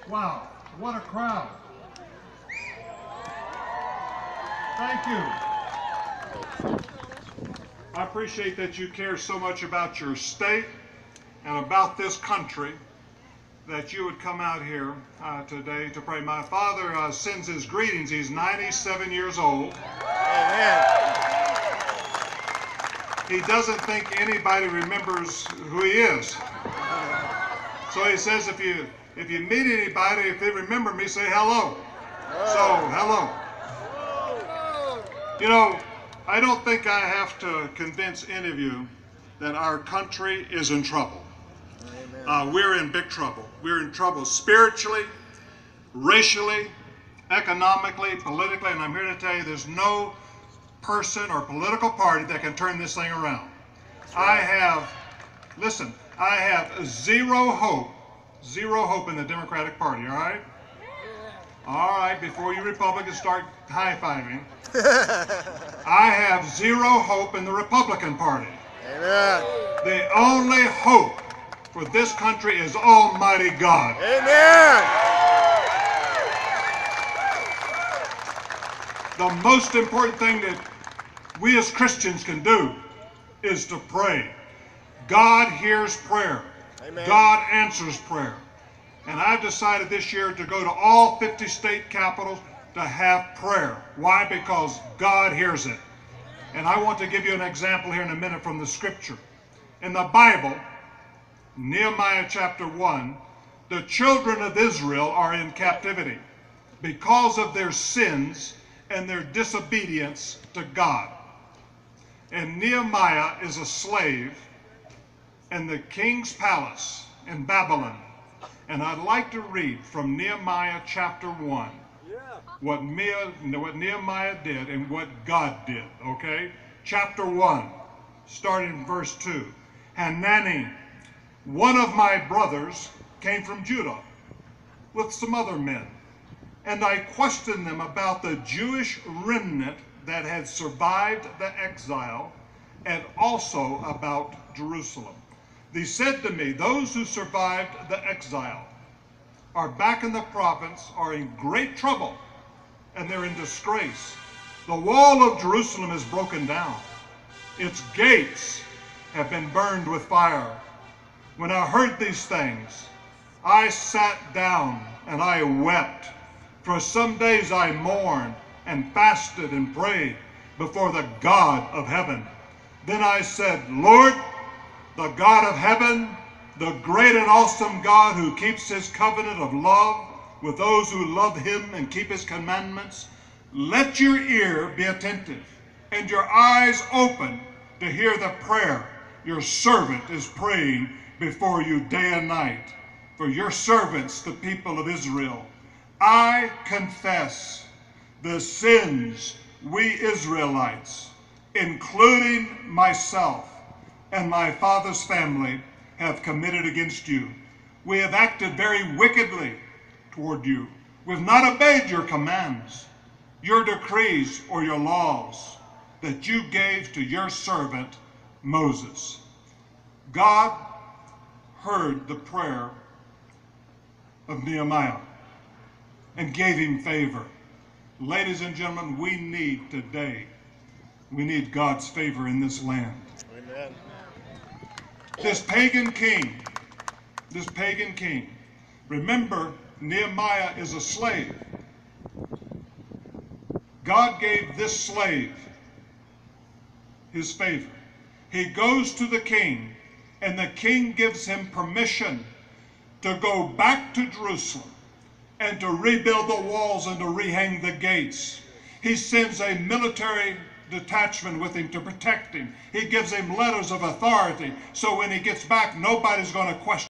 Wow, what a crowd. Thank you. I appreciate that you care so much about your state and about this country that you would come out here today to pray. My father sends his greetings. He's 97 years old. Amen. He doesn't think anybody remembers who he is. So he says if you meet anybody, if they remember me, say hello. So, hello. You know, I don't think I have to convince any of you that our country is in trouble. We're in big trouble. We're in trouble spiritually, racially, economically, politically, and I'm here to tell you there's no person or political party that can turn this thing around. I have zero hope in the Democratic Party, all right? All right, before you Republicans start high-fiving, I have zero hope in the Republican Party. Amen. The only hope for this country is Almighty God. Amen. The most important thing that we as Christians can do is to pray. God hears prayer. Amen. God answers prayer. And I've decided this year to go to all 50 state capitals to have prayer. Why? Because God hears it. And I want to give you an example here in a minute from the scripture. In the Bible, Nehemiah chapter 1, the children of Israel are in captivity because of their sins and their disobedience to God. And Nehemiah is a slave in the king's palace in Babylon. And I'd like to read from Nehemiah chapter 1 what Nehemiah did and what God did, okay? Chapter 1, starting in verse 2. Hanani, one of my brothers, came from Judah with some other men, and I questioned them about the Jewish remnant that had survived the exile and also about Jerusalem. They said to me, those who survived the exile are back in the province, are in great trouble, and they're in disgrace. The wall of Jerusalem is broken down. Its gates have been burned with fire. When I heard these things, I sat down and I wept. For some days I mourned and fasted and prayed before the God of heaven. Then I said, Lord, the God of heaven, the great and awesome God who keeps his covenant of love with those who love him and keep his commandments, let your ear be attentive and your eyes open to hear the prayer your servant is praying before you day and night. For your servants, the people of Israel, I confess the sins we Israelites, including myself and my father's family, have committed against you. We have acted very wickedly toward you. We have not obeyed your commands, your decrees, or your laws that you gave to your servant Moses. God heard the prayer of Nehemiah and gave him favor. Ladies and gentlemen, we need God's favor in this land. Amen. This pagan king, remember, Nehemiah is a slave. God gave this slave his favor. He goes to the king, and the king gives him permission to go back to Jerusalem and to rebuild the walls and to rehang the gates. He sends a military detachment with him to protect him. He gives him letters of authority, so when he gets back, nobody's going to question